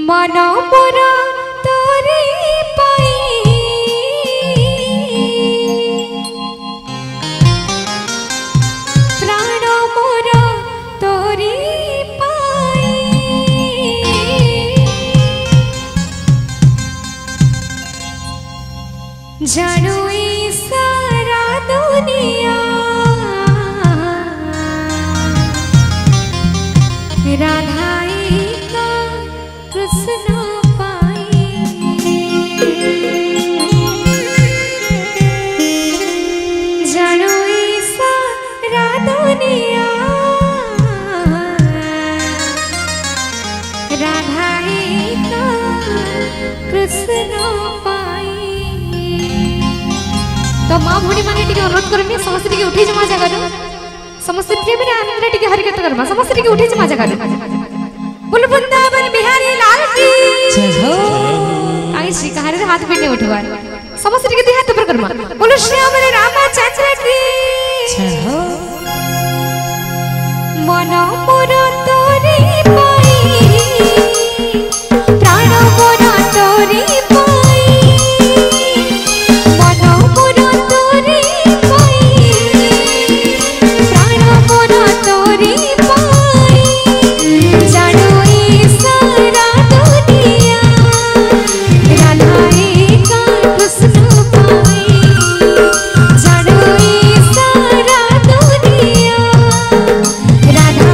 मन मोर तोरी पाई प्राण मोर तोरी पाई जानू सारा दुनिया राधा कृष्ण पाई जानो सारा दुनिया राधा कृष्ण पाई। तो माँ भूणी मैंने अनुरोध करमी समस्त उठे जमा जगह समस्त प्रेम आनंद टे हरिकथ करमा समस्त उठे जमा जगह बोल वृंदावन बिहारी लाल की जय हो। आई श्री कहारे हाथ पे नहीं उठवा समस्त के हाथ पर करमा बोलो श्याम रामचंद्र की जय हो। मन मोर तोरी पाई प्राण मोर तोरी पाई मन मोर तोरी पाई प्राण मोर तोरी पाई जानो सारा दुनिया राधा कृष्ण पाई जानो सारा दुनिया राधा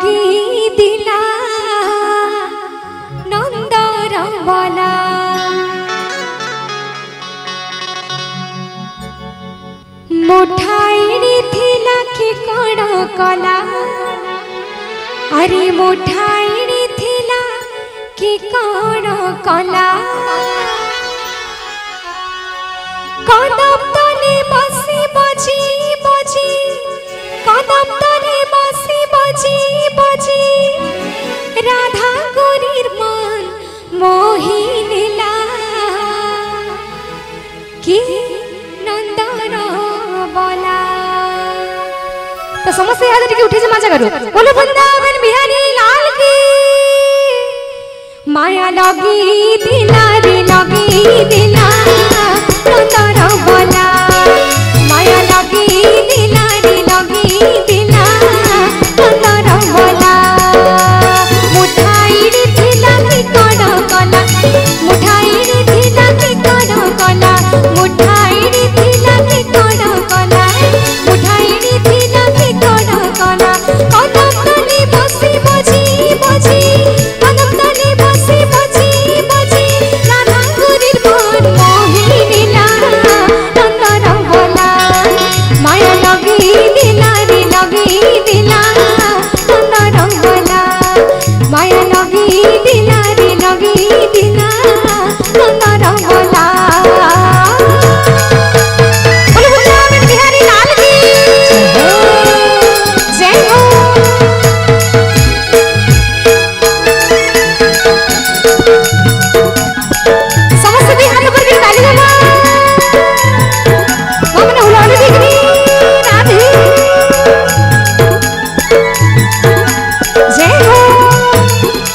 लगी दिला नंदर बला मुठाई थिला कि कण कला अरे मुठाई थिला कि कण कला कदम तले बसी बजी बजी कदम तले बसी बजी बजी राधा गोरीर मन मोहिनीला कि नंदन बला तो समस्त याद टिके उठे से मजा करो बोलो वृंदावन बिहारी लाल की माया लगी दिला रे लगी दिला नंदन बला माया लगी दिला रे लगी दिला नंदन बला मुठाई रे थिला कि कण कला मुठाई रे थिला कि कण कला मुठाई रे थिला कि कण कला मुठाई रे थिला कि कण कला कदम तले बसी बजी बजी कदम तले बसी बजी बजी राधा गोरीर मन मोहिनीला नंदन बला माया लगी दिला रे लगी दिला नंदन बला माया लगी दिला रे लगी दिला नंदन बला बोलो वृंदावन बिहारी लाल की जय हो समस्त भी हाथ ऊपर करके ताली बजा हमने हुलाने देखनी राधे जय हो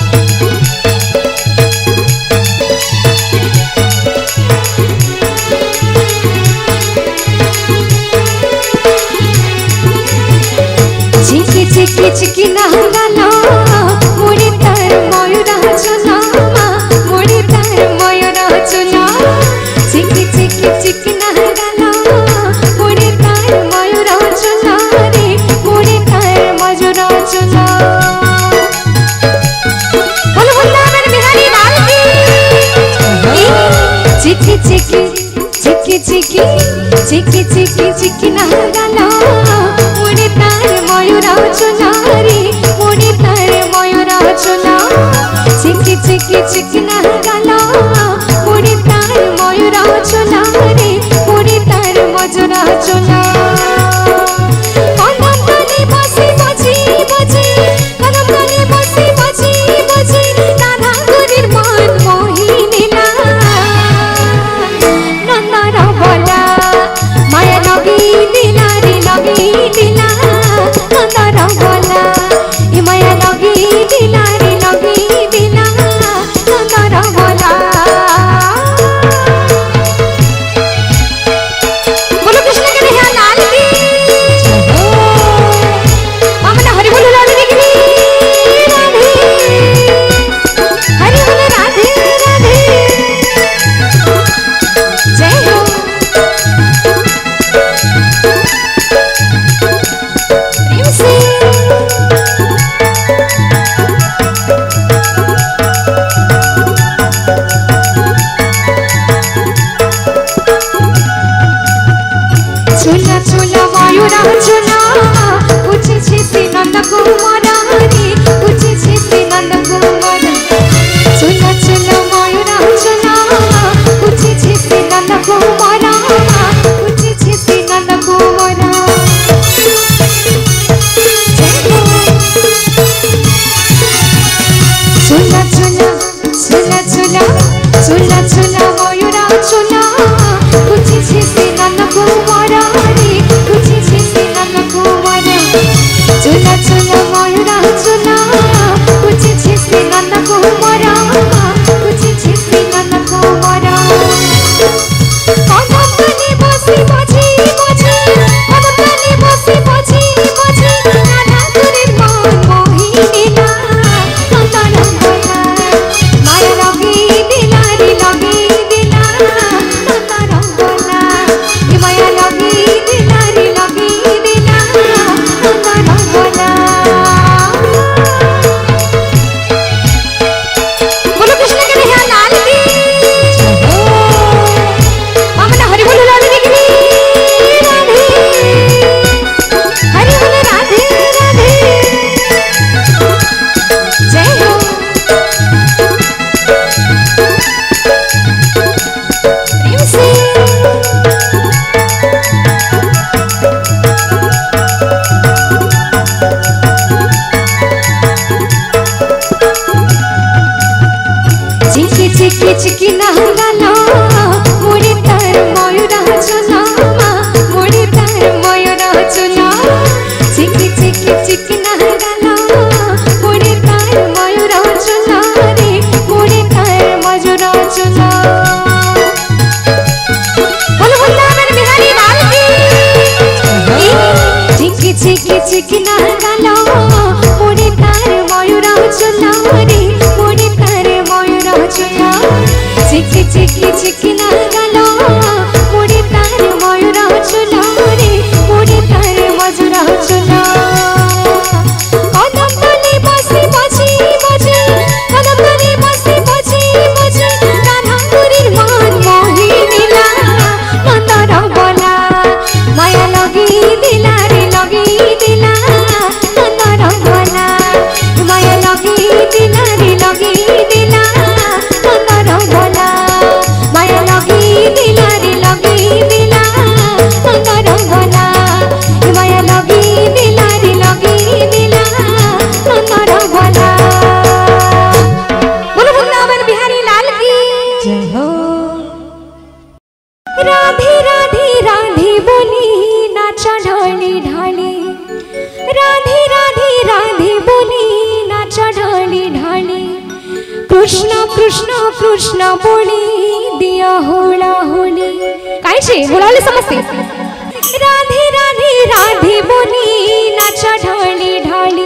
चिकी चिकी चिकी नहगालो मुड़ी तार मयूरा चुना मुड़ी तार मयूरा चुना चिकी चिकी चिकी नहगालो मुड़ी तार मयूरा चुना रे मुड़ी तार मयूरा चुना बोलो वृंदावन बिहारी लाल की चिकी चिकी चिकी चिकी चिकी चिकी चिकी नहगालो मुड़ी तार मयूरा चुना रे मुड़ी तार मयूरा चुना चिकी चिकी चिकी नहगालो मुड़ी तार मयूरा चुना रे मुड़ी तार मयूरा चुना कदम तले बसी बजी बजी कदम तले बसी बजी बजी राधा गोरीर मन मोहिनीला नंदन बला माया लगी दिला रे लगी दिला नंदन बला ए माया लगी दिला रे लगी दिला नंदन बला बोलो कृष्ण के कन्हैया लाल की हमने हरि बोलो लाल की राधे हरि बोलो राधे राधे जय हो प्रेम से चुला चुला मयूरा चुना उचे छे नंद कुमार रे उचे छे नंद कुमार चुला चुला मयूरा चुना उचे छे नंद कुमार उचे छे नंद कुमार चुला चुला चुला चुला चुला चुला मयूरा चुना उचे छे नंद कुमार रे उचे छे नंद कुमार चिकी चिकी चिकी नहगालो मुड़ी तार मयूर चुना मुड़ी तार मयूर चुना चिकी चिकी चिकी नहगालो मुड़ी तार मयूर चुना रे मुड़ी तार मयूर चुना बोलो वृंदावन बिहारी लाल की चिकी चिकी चिकी नहगालो मुड़ी तार मयूर चुना रे मुड़ी तार मयूर चुना चिकी चिकी चिकी नहगालो मुड़ी तार मयूर चुना रे मुड़ी तार मयूर चुना कदम तले बसी बजी बजी कदम तले बसी बजी बजी कान्हा मुरीर मान मोही दिला नंदर बोला माया लगी दिला रे लगी दिला नंदर बोला माया लगी दिला रे लगी दिला नंदर बोला माया लगी दिला रे लगी दिला नंदर बोला माया लगी दिला रे लगी दिला नंदर बोला बोलो वृंदावन बिहारी लाल की जय हो राधे राधे राधे बोली नाचा ढाली ढाली राधे राधे राधे बोली नाचा ढाली ढाली कृष्ण कृष्ण कृष्ण बोली दिया होला होली काय छे बोलावले समजते राधे राधे राधे बोली नाचा ढाली ढाली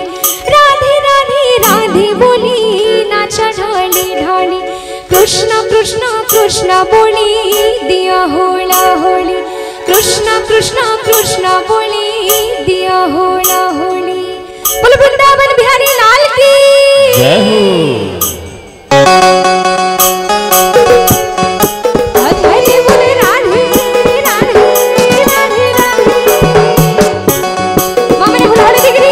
राधे राधे राधे बोली नाचा ढाली ढाली कृष्ण कृष्ण कृष्ण बोली दिया होला होली कृष्ण कृष्ण कृष्ण बोली दिया होला होली बोलो वृंदावन बिहारी लाल की जय हो। हरे बोले राधे राधे राधे राधे मामा ने बुलाने डिग्री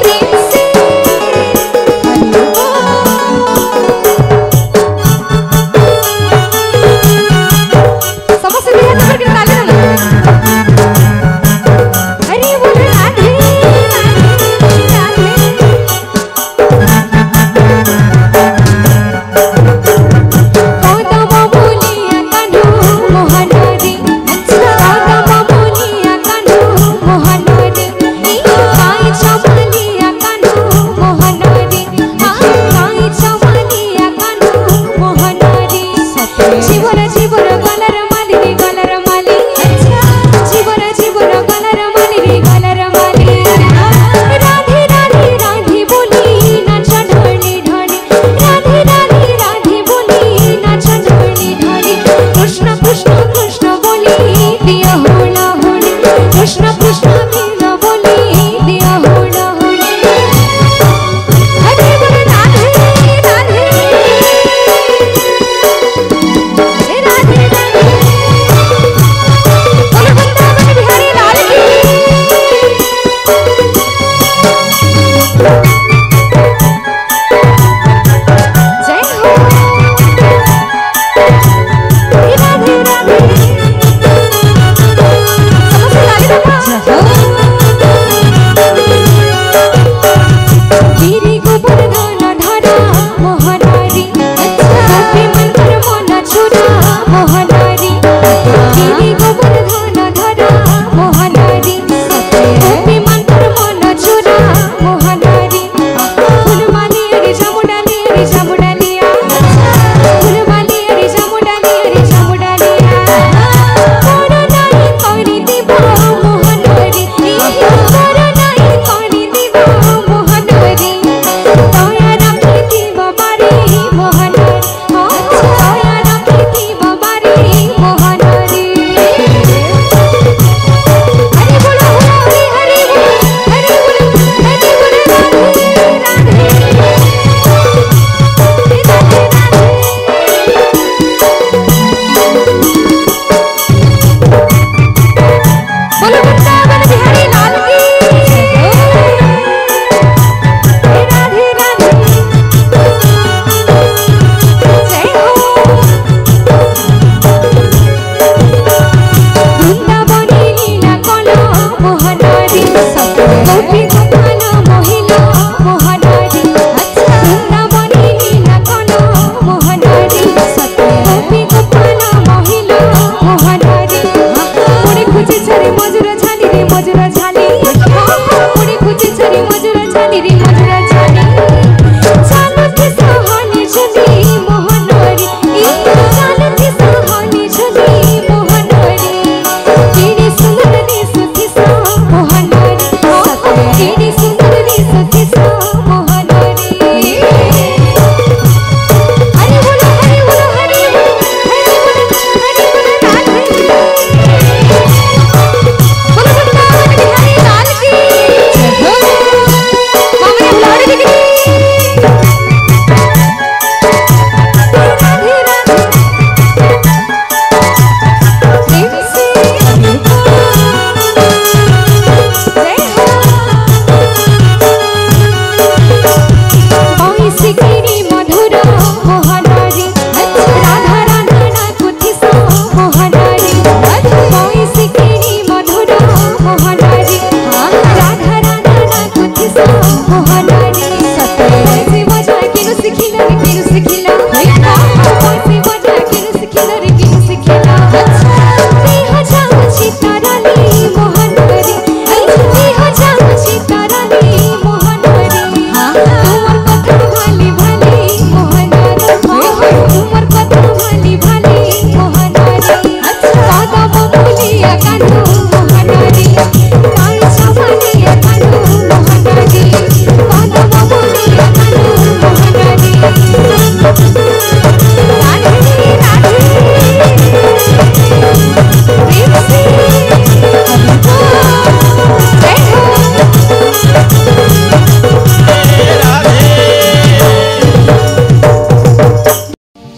प्रेम से समस्त बिहार नगर के ताले ना हरे बोले राधे राधे गौतम बोलिया कान्हू मोहन रे गौतम बोलिया कान्हू मोहन रे गाय चमलिया कान्हू मोहन रे गाय चमलिया कान्हू मोहन रे जीवन जीवन गलर माली रे गलर माली जीवन जीवन गलर माली रे गलर माली राधे राधे राधे बोली नाचा ढाली ढाली राधे राधे राधे बोली नाचा ढाली ढाली कृष्ण कृष्ण कृष्ण बोली दिया होला होली कृष्ण कृष्ण कृष्ण बोली दिया होला होली हरे बोले राधे राधे राधे राधे बोलो वृंदावन बिहारी लाल की जय हो राधे राधे समस्त लाली बाबा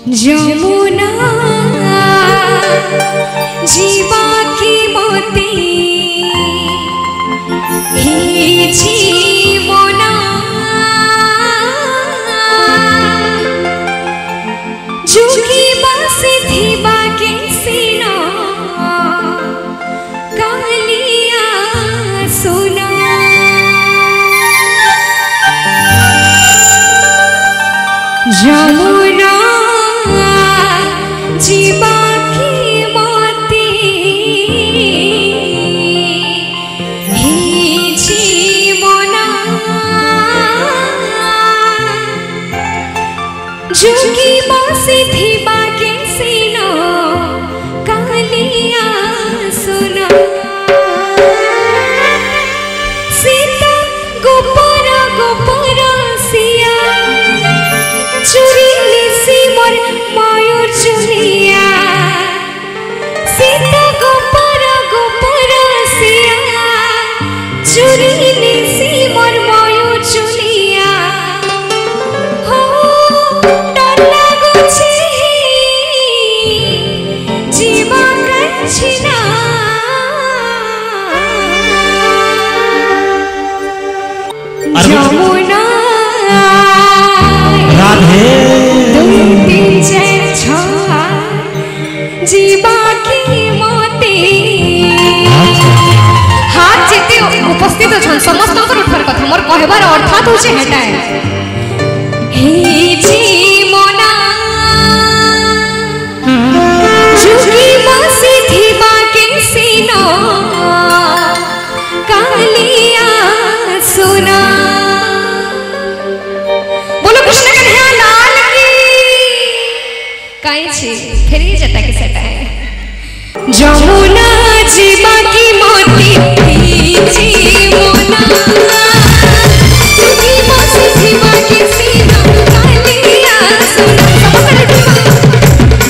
যমুনা জীবা কি মতি হে জীবনা যুগি বাসি থিবা কে সিন কালিয়া সোনা যমুনা জীবা কি মতি হে জীবনা যুগি বাসি থিবা কে সিন কালিয়া সোনা সীতা গোপর গোপর সিয়া চুরি নিশি মোর ময়ূর চুলিয়া সীতা গোপর গোপর সিয়া চুরি নিশি মোর ময়ূর চুলিয়া হো ডর লাগুছে জীবা কাছে না যমুনা राधे जीवा की मोती हाथ जेते उपस्थित छन समस्त उठवार कथा मोर कहबार अर्थात होचे हेटा हे जीवना जुगी बसी थीबा के सीनो कालिया सोना बोलो कृष्ण कन्हैया लाल की काई छे फिर ही जटा के सेटा है যমুনা জীবা কি মতি জীবনা তুমি বসে জীবা কি সিনা কালিয়া সোনা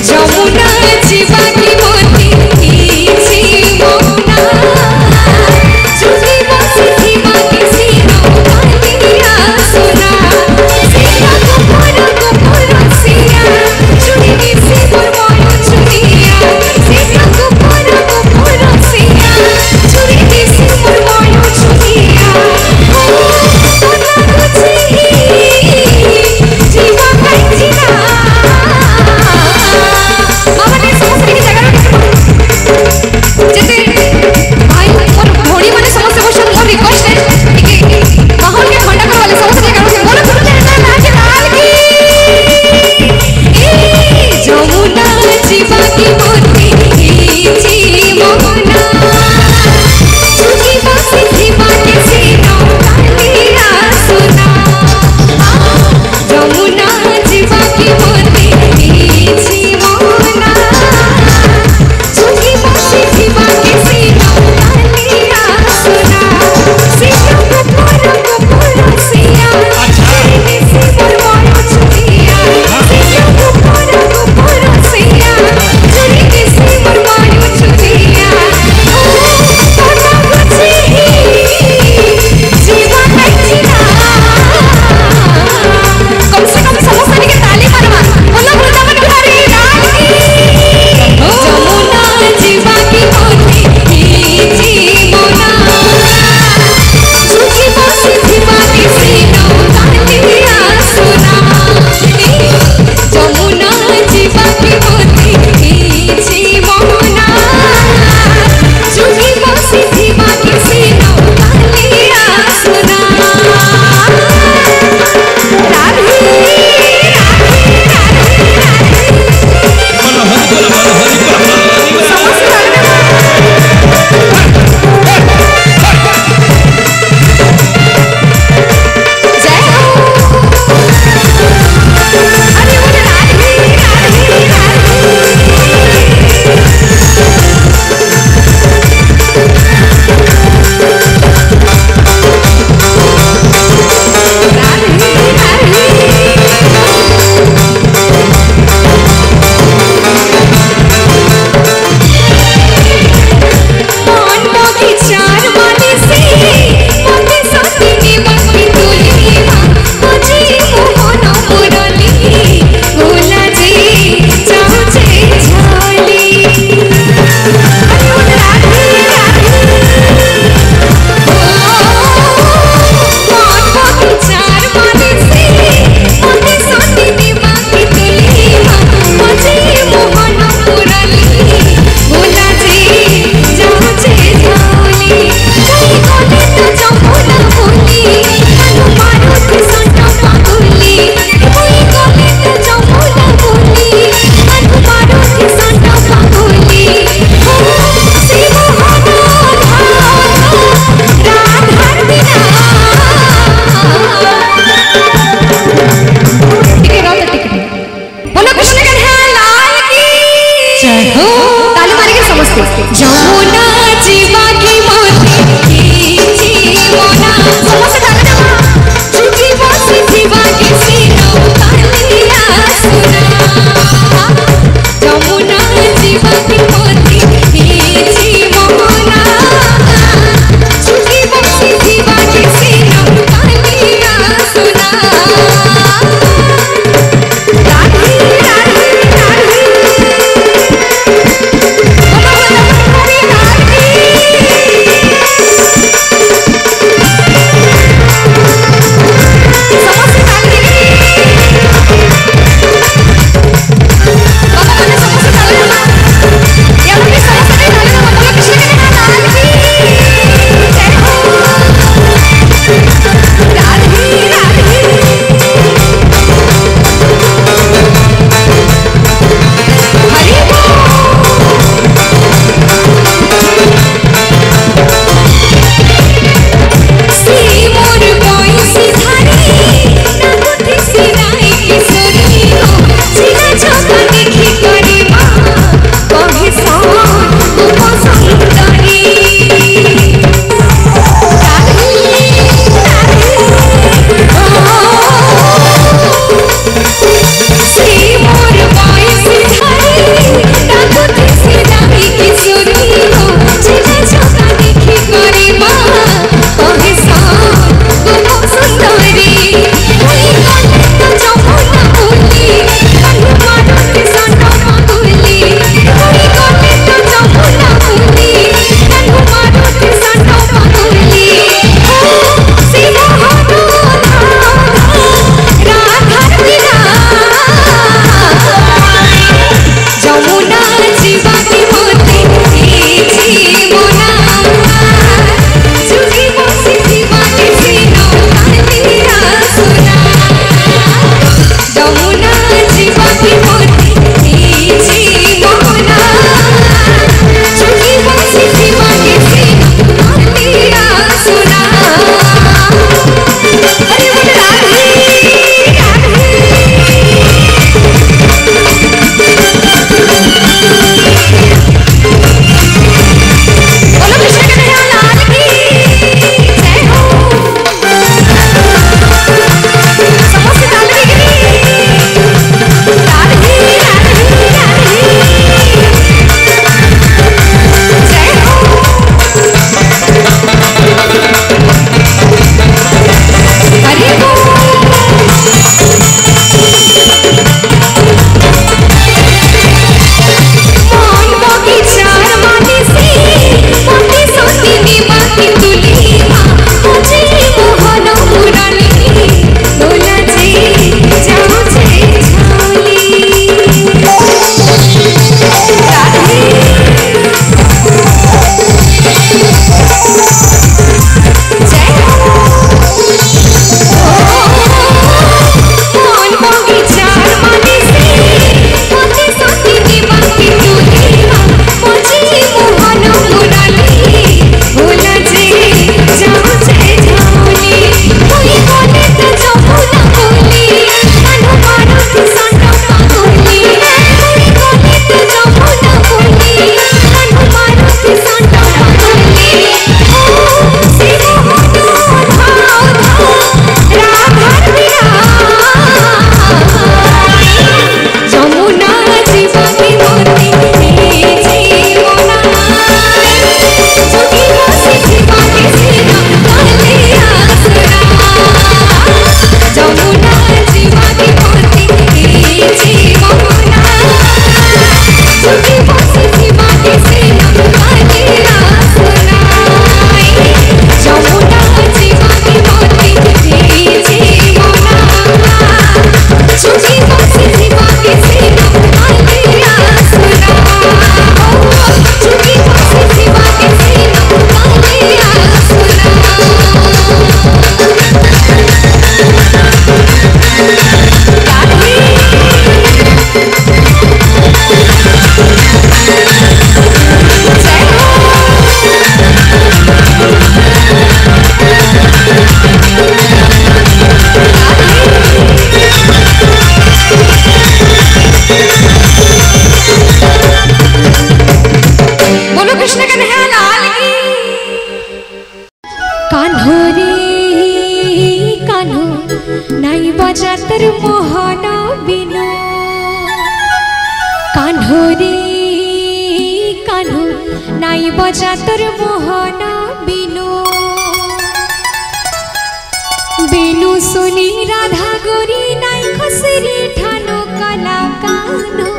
যমুনা জীবা কি মতি জীবনা তুমি বসে জীবা কি সিনা কালিয়া সোনা সীতা গোপর গোপর সিয়া চুরি নিশি মোর ময়ূর চুলিয়া সীতা গোপর গোপর সিয়া চুরি নিশি মোর ময়ূর চুলিয়া ସମସ୍ତେ ଯମୁନା ଯିବା କି ମୋତେ ଜୀବନା ସମସ୍ତେ ଗାନା ଚୁକି ବସିଥିବା କି ସିନ କାଲିଆ ସୁନା ଯମୁନା ଯିବା କି ମୋତେ ଜୀବନା ଚୁକି ବସିଥିବା କି ସିନ କାଲିଆ ସୁନା ରାଧି ରାଧି ରାଧି कान्हो रे कान्हो नाई बजा तोर मोहन बिनु बिनु सुनी राधा गोरी नाई खसरी ठानो कला कान्हो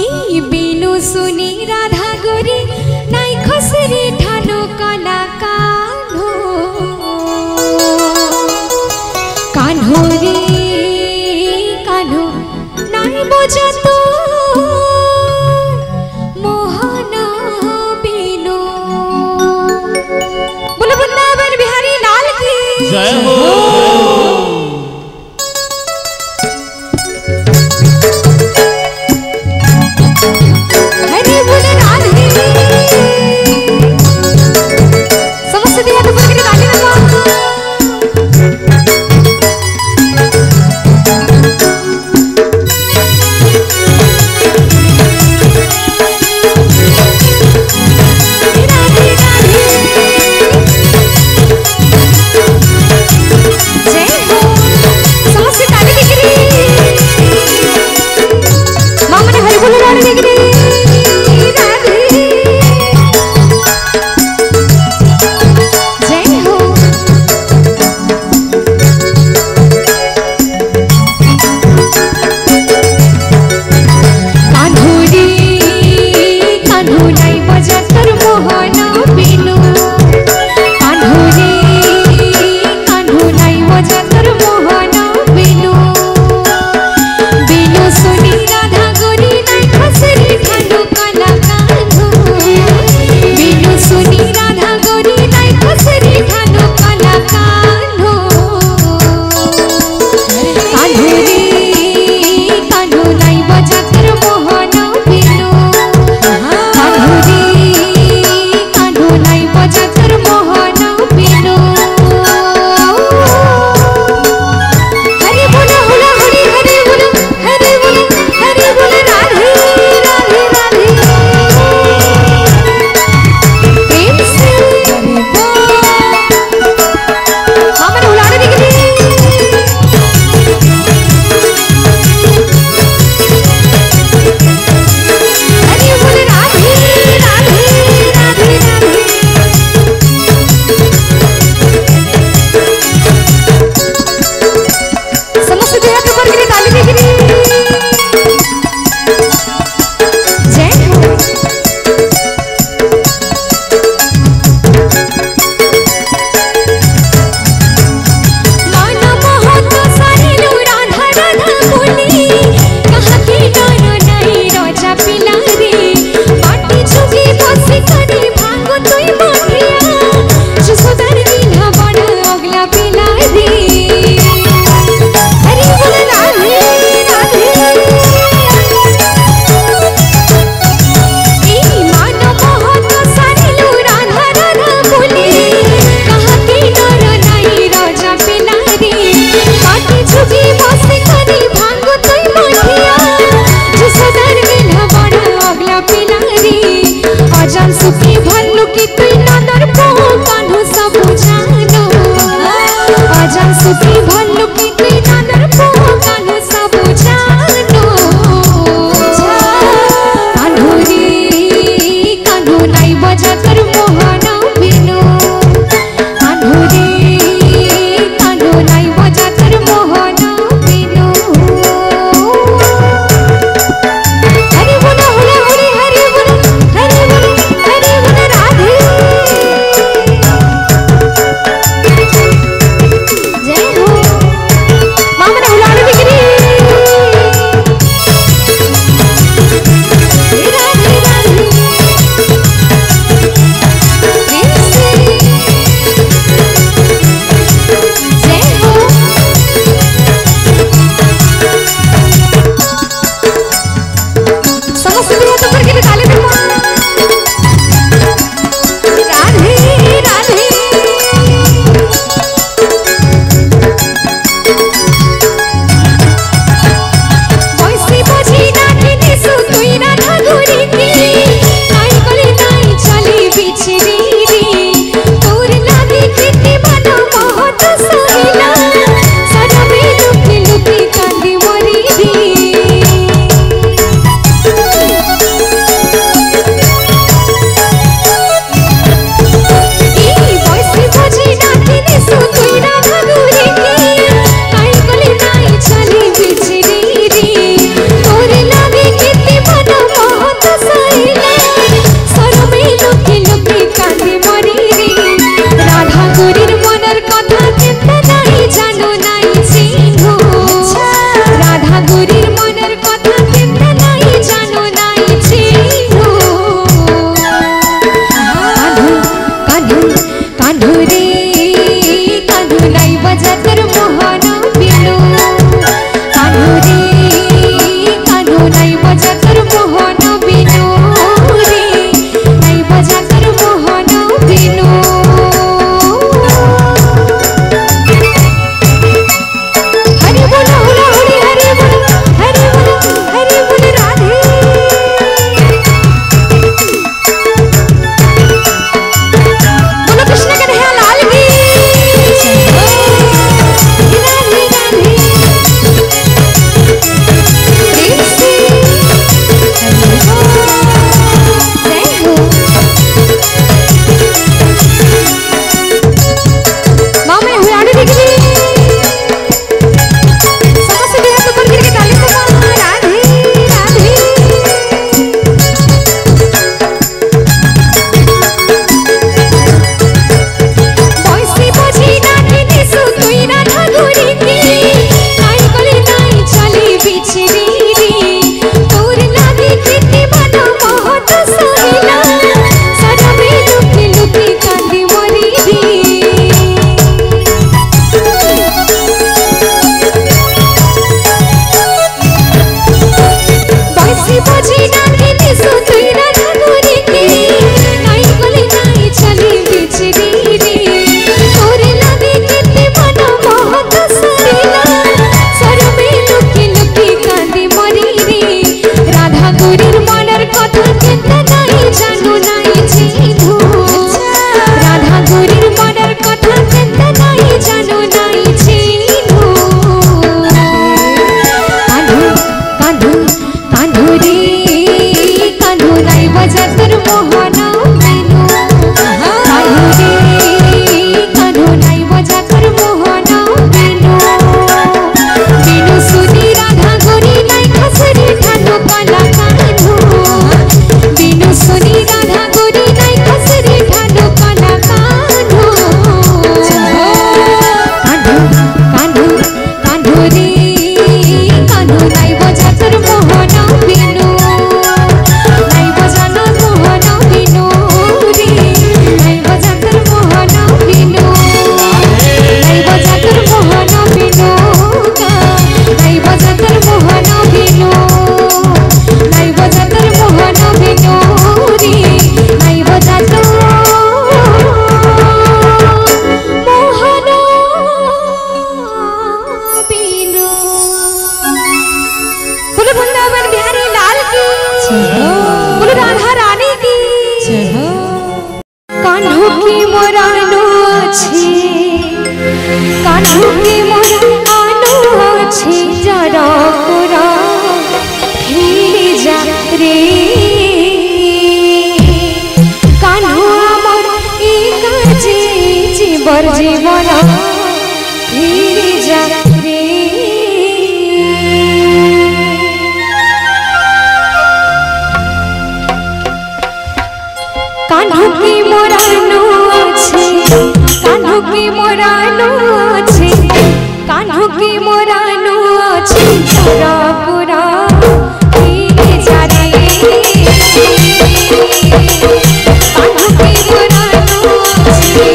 ए बिनु सुनी राधा गोरी नाई खसरी ठानो कला कान्हो कान्हो रे कान्हो नाई बजा तो मोहन बिनु। बोलो वृंदावन बिहारी लाल की जय हो। हरे बोले राधे समस्त दिया तो बोल के ताली बजाओ। मोहन बिनु रे नाई बजा कर मोहन बिनु हरि बोल हुला हुली हरि बोल राधे बोलो कृष्ण कन्हैया लाल की राधे राधे प्रेम से जय हो माँ मैं हुलाड़ी दिख रही समस्त भी हाथ ऊपर करके ताली तो माँ राधे राधे बॉयसी बजी नाचे दिसु तुई राधा गोरी की नाई गली नाई चली बिछड़ी रे तोर लागे कितनी मनो बहुत सहिला सदा में लुकी लुकी कांदी मरी रे बॉयसी बजी नाचे दिसु तुई राधा गोरी की नाई गली नाई चली बिछड़ी रे तोर लागे कितनी मनो बहुत सहिला सदा में लुकी लुकी कांदी मरी रे राधा गोरीर मনের কথা কেননা নাই জানো নাই চিনু রাধা গোরীর মনের কথা কেননা নাই জানো নাই চিনু কাঁধু কাঁধু কাঁধু রে কাঁধু নাই বাজা তোর মোহন বিনু কাঁধু রে কাঁধু নাই বাজা তোর মোহন বিনু বিনু সুনি রাধা গোরী নাই খসরি ঠানো কালা কাঁধু বিনু সুনি রাধা গোরী নাই খসরি ঠানো কালা কাঁধু কাঁধু কাঁধু কাঁধু রে কাঁধু নাই বাজা তোর মোহন বিনু নাই বাজানো মোহন বিনু রে নাই বাজা তোর মোহন বিনু নাই বাজা তোর মোহন বিনু নাই বাজা তোর মোহন বিনু নাই বাজা তোর মোহন বিনু রে নাই বাজা তোর মোহন বিনু बोलो वृंदावन बिहारी लाल की बोलो राधा रानी की कान्हू की मोरानो अछि कान्हू की मोरानो अछि जरा पुरा फिर जा रे कान्हू आमर एक जे जीवर जीवन फिर जा रे कान्हू की मोरानो अछि कान्हू की मोरानो अछि कान्हू की मोरानो अछि जरा पुरा फिर जा रे कान्हू की मोरानो अछि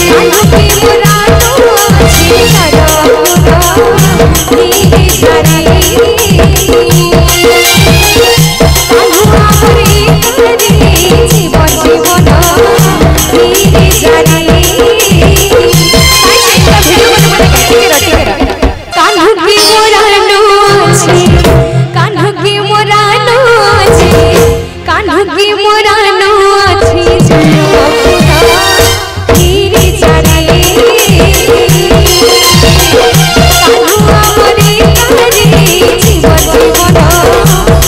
कान्हू की मोरानो अछि जरा पुरा फिर जा रे कान्हू आमरे करे जीवन जीवन फिर जा रे कान्हू की मोरानो अछि कान्हू की मोरानो अछि कान्हू की मोरानो अछि जरा पुरा फिर जा रे कान्हू आमरे करे जीवन जीवन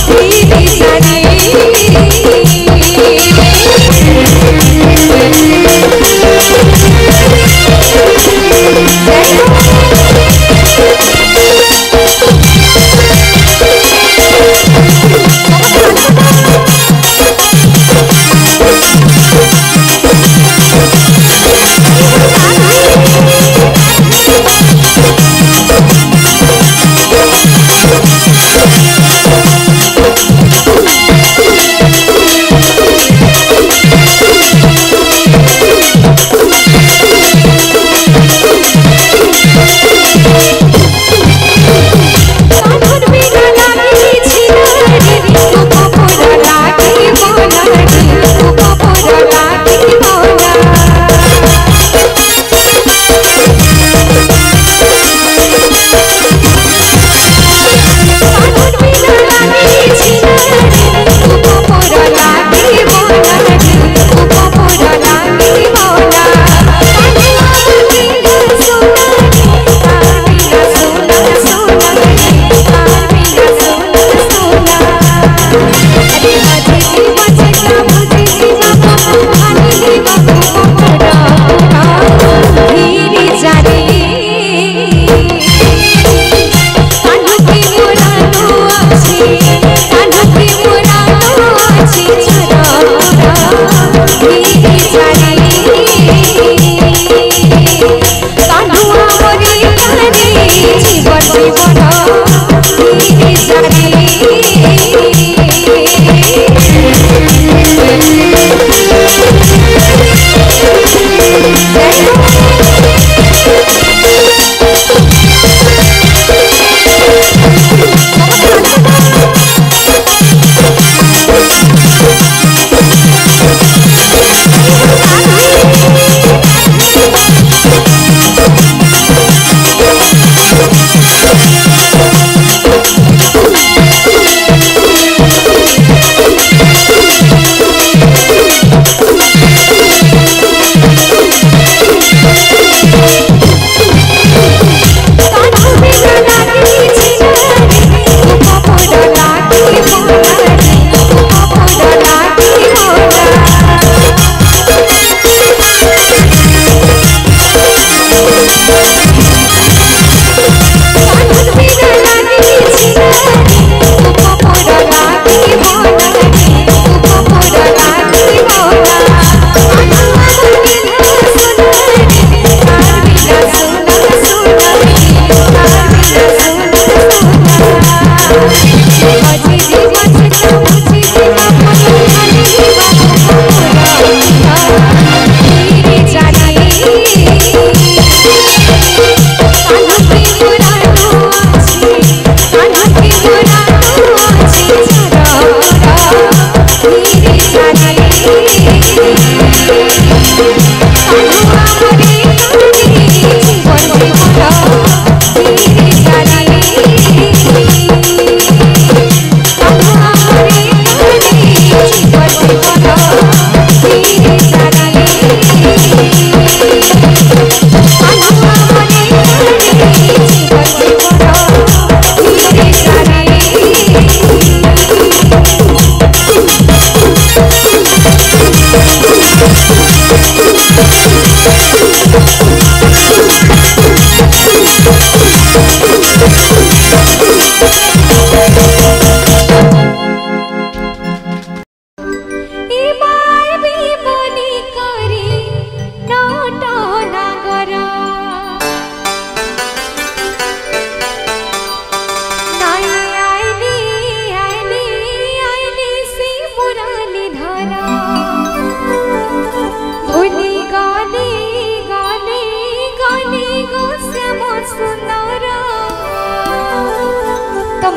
फिर जा रे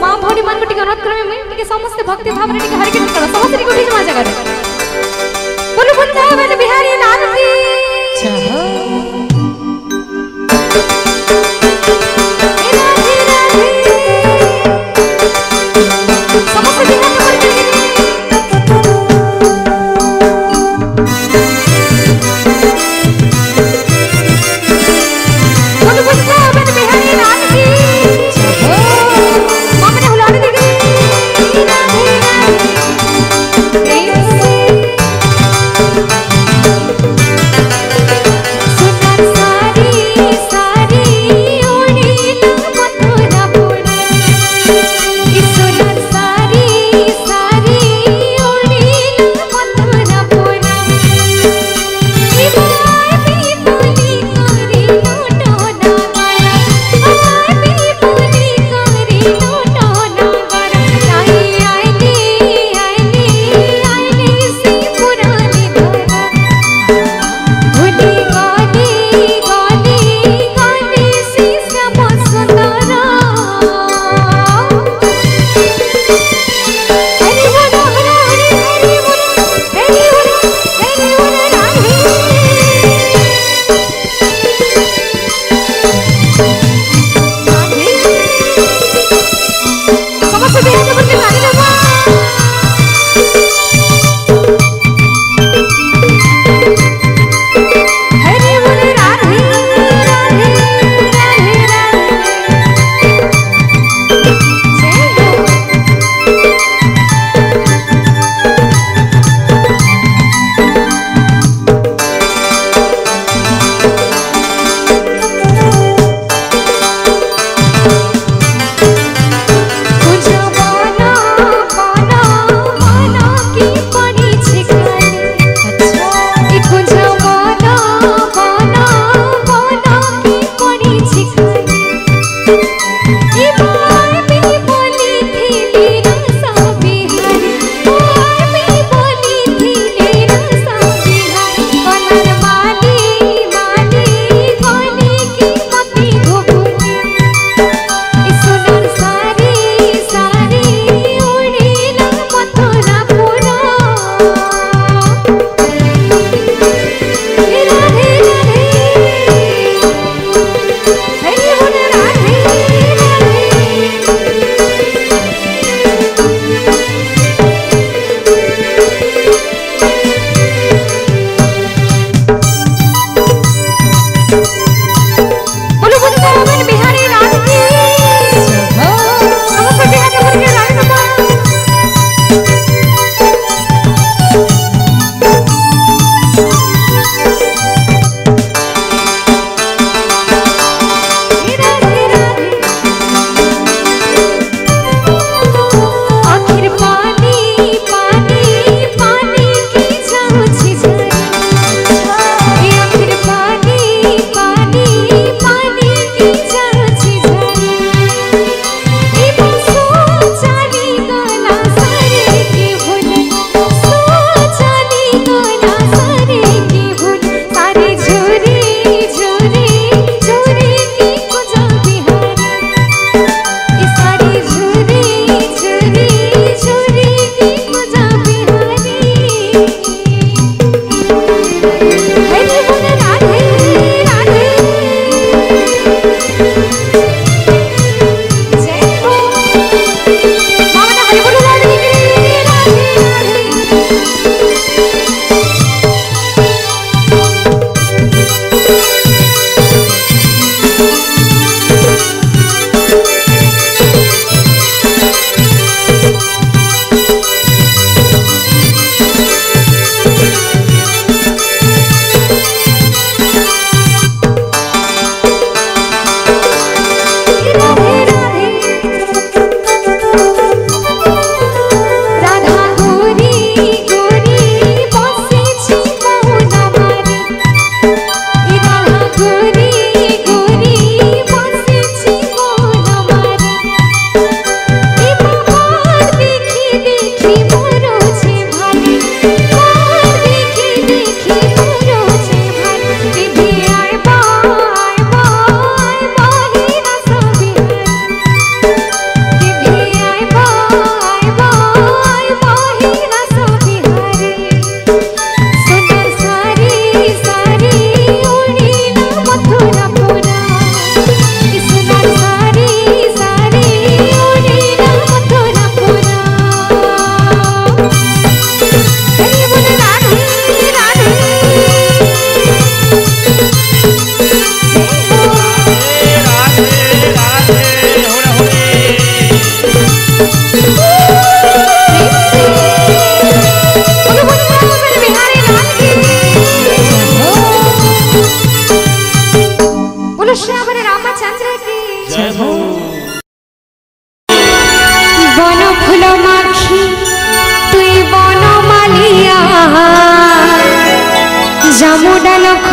मां भौणी मान को टिके अनुरोध करमे मैं टिके समस्त भक्ति भाव रे टिके हरि कीर्तन करो समस्त टिके उठी जमा जगह रे बोलो वृंदावन बिहारी लाल की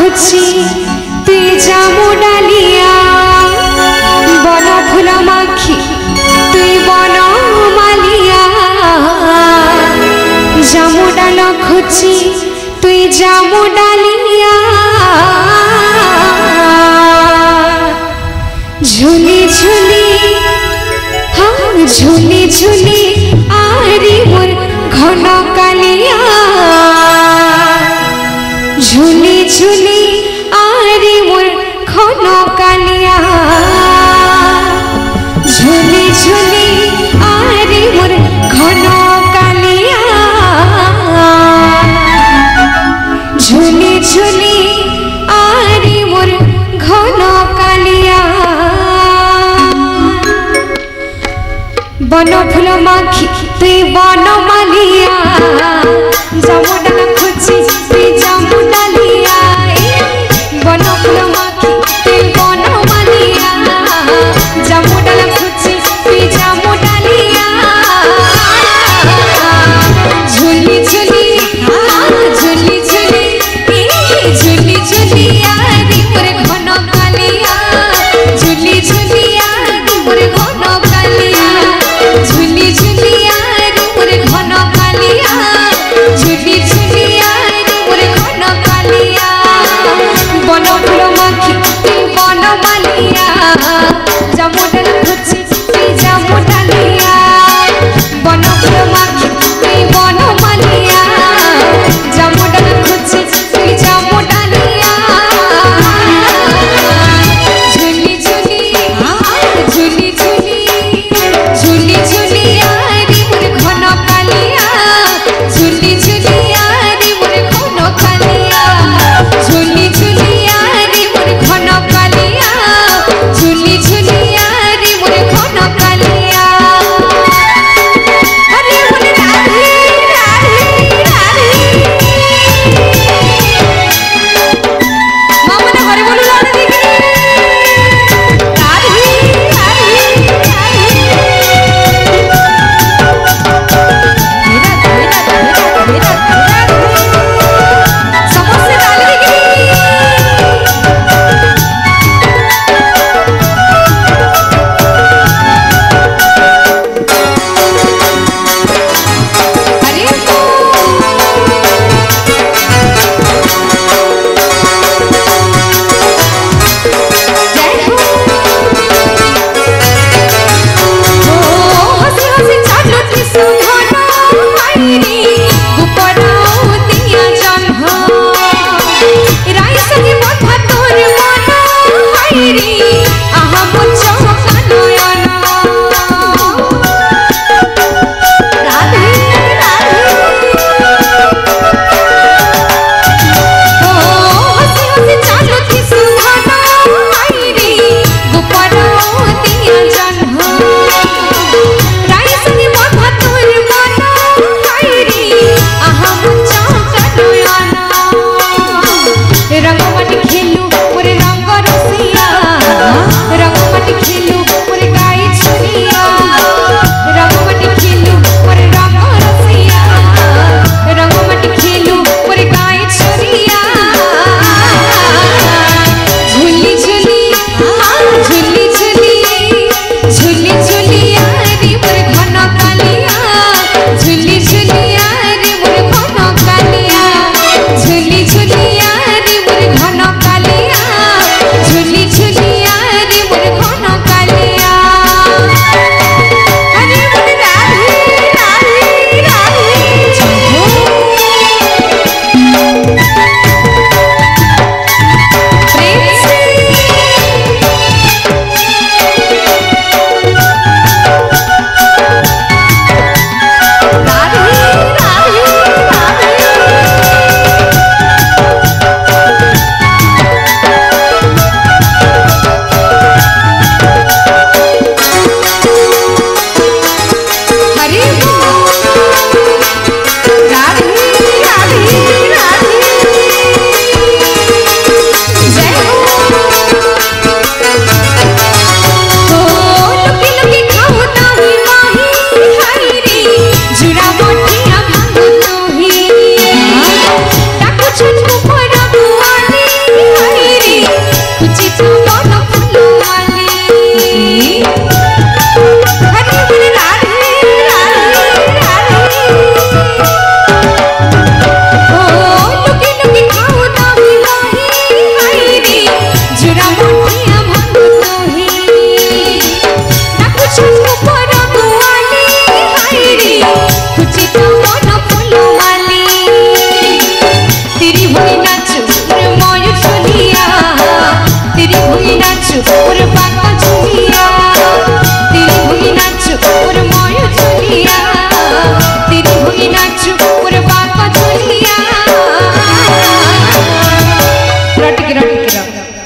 खुची तुई जामु डालिया बन फूल माखी तुई बन मालिया जामु डाल खुची तुई जामु डालिया झूली झूली हाँ झूली झूली आरी मोर घन कालिया झूली झूली आरी मोर घन कालिया झूली झूली आरी मोर घन कालिया झूली झूली आरी मोर घन कालिया बन फूल माखी तुई बन मालिया जामु डाल खुची तुई जामु डालिया बन फूल माखी तुई बन मालिया जामु डाल खुची तुई जामु डालिया झूली झूली झूली झूली झूली झूली आरी मोर घन कालिया झूली झूली आरी मोर घन कालिया झूली झूली आरी मोर घन कालिया झूली झूली आरी मोर घन कालिया बन फूल माखी तुई बन मालिया जामु डाल खुची तुई जामु डालिया बन फूल माखी तुई बन मालिया जामु डाल खुची तुई जामु डालिया झूली झूली झूली झूली झूली झूली आरी मोर घन कालिया झूली झूली आरी मोर घन कालिया झूली झूली आरी मोर घन कालिया झूली झूली आरी मोर घन कालिया अरे बोले राधे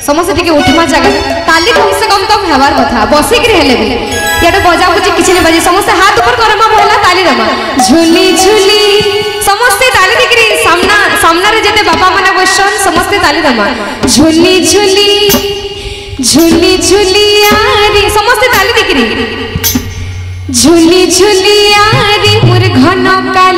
समस्त टिके उठमा जगह ताली कम से कम तो हेबार कथा बसिक रे हेले भी याडे बजा बुझी किछ नै बजे समस्त हाथ ऊपर करमा बोला ताली रमा झुली झुली समस्त ताली दिकरी सामना रे जते बाबा माने बसन समस्त ताली रमा झुली झुली झुली झुली यारी समस्त ताली दिकरी झुली झुली यारी मोर घन काल